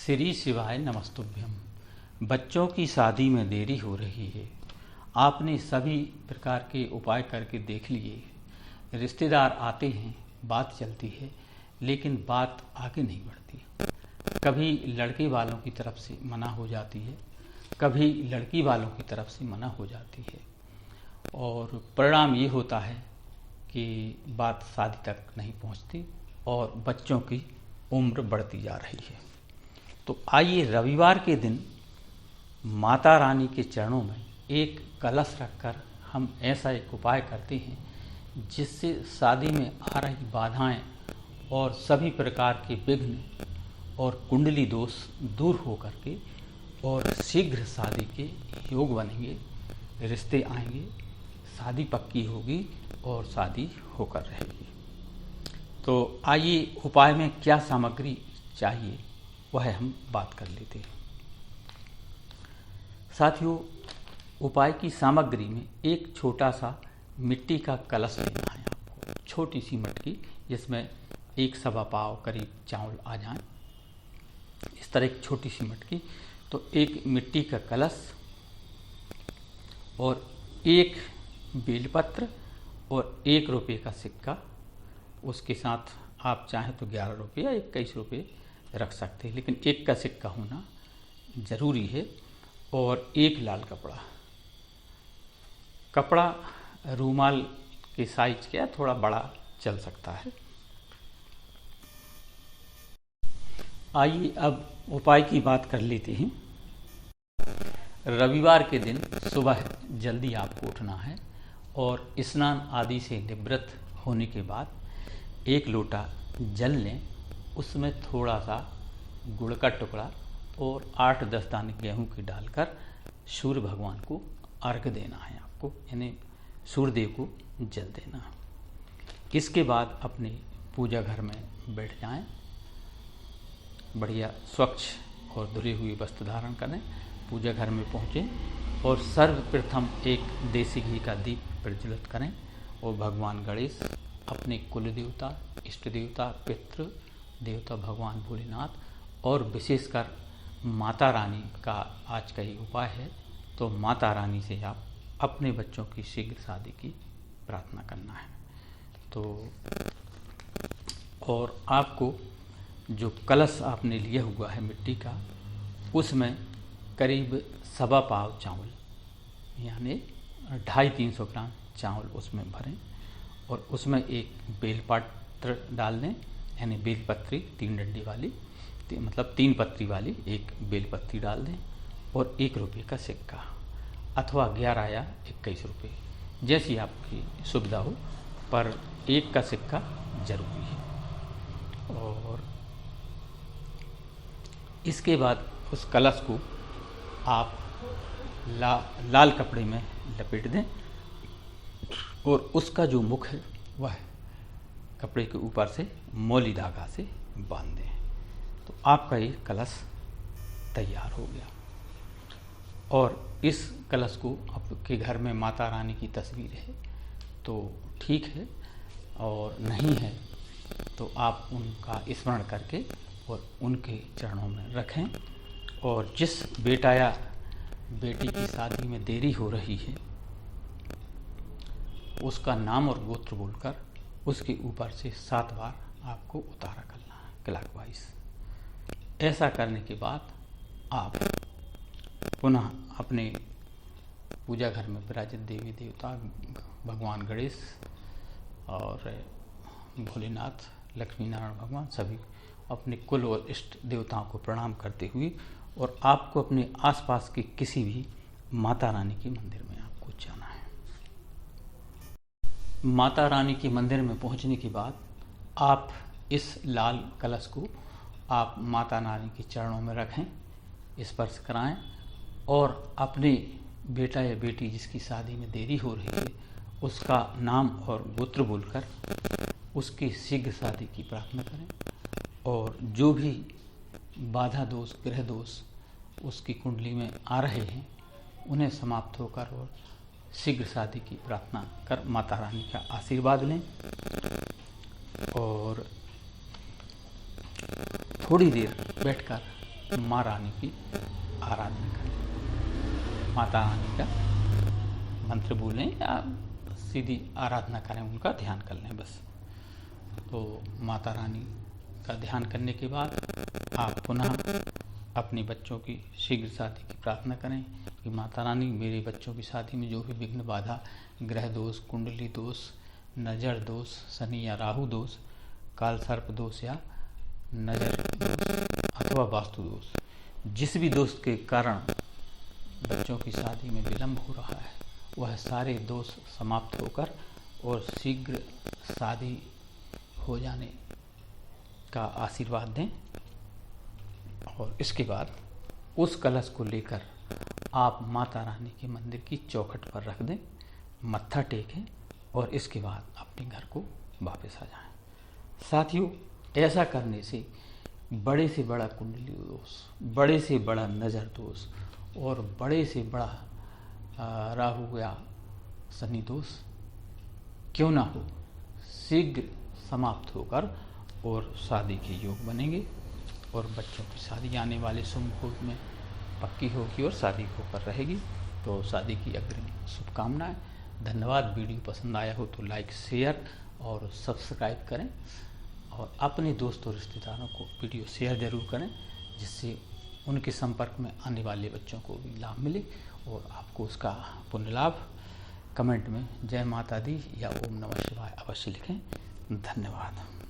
श्री शिवाय नमस्तुभ्यम। बच्चों की शादी में देरी हो रही है। आपने सभी प्रकार के उपाय करके देख लिए। रिश्तेदार आते हैं, बात चलती है, लेकिन बात आगे नहीं बढ़ती। कभी लड़के वालों की तरफ से मना हो जाती है, कभी लड़की वालों की तरफ से मना हो जाती है, और परिणाम ये होता है कि बात शादी तक नहीं पहुंचती और बच्चों की उम्र बढ़ती जा रही है। तो आइए रविवार के दिन माता रानी के चरणों में एक कलश रखकर हम ऐसा एक उपाय करते हैं जिससे शादी में आ रही बाधाएं और सभी प्रकार के विघ्न और कुंडली दोष दूर हो करके और शीघ्र शादी के योग बनेंगे, रिश्ते आएंगे, शादी पक्की होगी और शादी होकर रहेगी। तो आइए उपाय में क्या सामग्री चाहिए वह हम बात कर लेते हैं। साथियों, उपाय की सामग्री में एक छोटा सा मिट्टी का कलश लेना है आपको, छोटी सी मटकी जिसमें 1 पाव करीब चावल आ जाए, इस तरह एक छोटी सी मटकी। तो एक मिट्टी का कलश और एक बेलपत्र और 1 रुपये का सिक्का, उसके साथ आप चाहें तो 11 रुपये या 21 रुपये रख सकते हैं, लेकिन 1 का सिक्का होना ज़रूरी है, और 1 लाल कपड़ा रूमाल के साइज का थोड़ा बड़ा चल सकता है। आइए अब उपाय की बात कर लेते हैं। रविवार के दिन सुबह जल्दी आपको उठना है और स्नान आदि से निवृत्त होने के बाद 1 लोटा जल लें, उसमें थोड़ा सा गुड़ का टुकड़ा और 8-10 दाने गेहूं के डालकर सूर्य भगवान को अर्घ देना है आपको, यानी सूर्यदेव को जल देना है। इसके बाद अपने पूजा घर में बैठ जाएं, बढ़िया स्वच्छ और धुले हुए वस्त्र धारण करें, पूजा घर में पहुँचें और सर्वप्रथम एक देसी घी का दीप प्रज्वलित करें और भगवान गणेश, अपने कुल देवता, इष्ट देवता, पितृ देवता भगवान भोलेनाथ और विशेषकर माता रानी का आज का ही उपाय है। तो माता रानी से आप अपने बच्चों की शीघ्र शादी की प्रार्थना करना है। तो और आपको जो कलश आपने लिया हुआ है मिट्टी का, उसमें करीब 1.25 पाव चावल, यानी 250-300 ग्राम चावल उसमें भरें और उसमें एक बेलपत्र डाल दें, यानी बेलपत्री 3 डंडी वाली, मतलब 3 पत्री वाली 1 बेलपत्री डाल दें, और 1 रुपये का सिक्का अथवा 11 या 21 रुपये, जैसी आपकी सुविधा हो, पर 1 का सिक्का जरूरी है। और इसके बाद उस कलश को आप लाल कपड़े में लपेट दें और उसका जो मुख है वह कपड़े के ऊपर से मौली धागा से बांध दें। तो आपका ये कलश तैयार हो गया। और इस कलश को आपके घर में माता रानी की तस्वीर है तो ठीक है, और नहीं है तो आप उनका स्मरण करके और उनके चरणों में रखें। और जिस बेटा या बेटी की शादी में देरी हो रही है उसका नाम और गोत्र बोलकर उसके ऊपर से 7 बार आपको उतारा करना है क्लॉकवाइज। ऐसा करने के बाद आप पुनः अपने पूजा घर में विराजित देवी देवता भगवान गणेश और भोलेनाथ, लक्ष्मी नारायण भगवान, सभी अपने कुल और इष्ट देवताओं को प्रणाम करते हुए, और आपको अपने आसपास के किसी भी माता रानी के मंदिर में आपको जाना है। माता रानी के मंदिर में पहुंचने के बाद आप इस लाल कलश को आप माता रानी के चरणों में रखें, स्पर्श कराएं और अपने बेटा या बेटी जिसकी शादी में देरी हो रही है उसका नाम और गोत्र बोलकर उसकी शीघ्र शादी की प्रार्थना करें, और जो भी बाधा दोष, ग्रह दोष उसकी कुंडली में आ रहे हैं उन्हें समाप्त होकर और शीघ्र शादी की प्रार्थना कर माता रानी का आशीर्वाद लें। और थोड़ी देर बैठकर माँ रानी की आराधना करें, माता रानी का मंत्र बोलें या सीधी आराधना करें, उनका ध्यान कर लें बस। तो माता रानी का ध्यान करने के बाद आप पुनः अपने बच्चों की शीघ्र शादी की प्रार्थना करें कि माता रानी मेरे बच्चों की शादी में जो भी विघ्न बाधा, ग्रह दोष, कुंडली दोष, नज़र दोष, शनि या राहु दोष, काल सर्प दोष या नज़र दोष अथवा वास्तु दोष, जिस भी दोष के कारण बच्चों की शादी में विलंब हो रहा है, वह सारे दोष समाप्त होकर और शीघ्र शादी हो जाने का आशीर्वाद दें। और इसके बाद उस कलश को लेकर आप माता रानी के मंदिर की चौखट पर रख दें, मत्था टेकें और इसके बाद अपने घर को वापस आ जाएं। साथियों, ऐसा करने से बड़े से बड़ा कुंडली दोष, बड़े से बड़ा नज़र दोष और बड़े से बड़ा राहु या शनि दोष क्यों ना हो, शीघ्र समाप्त होकर और शादी के योग बनेंगे और बच्चों की शादी आने वाले शुभ मुहूर्त में पक्की होगी और शादी होकर रहेगी। तो शादी की अग्रिम शुभकामनाएं। धन्यवाद। वीडियो पसंद आया हो तो लाइक, शेयर और सब्सक्राइब करें और अपने दोस्तों रिश्तेदारों को वीडियो शेयर जरूर करें, जिससे उनके संपर्क में आने वाले बच्चों को भी लाभ मिले और आपको उसका पुण्य लाभ। कमेंट में जय माता दी या ओम नमः शिवाय अवश्य लिखें। धन्यवाद।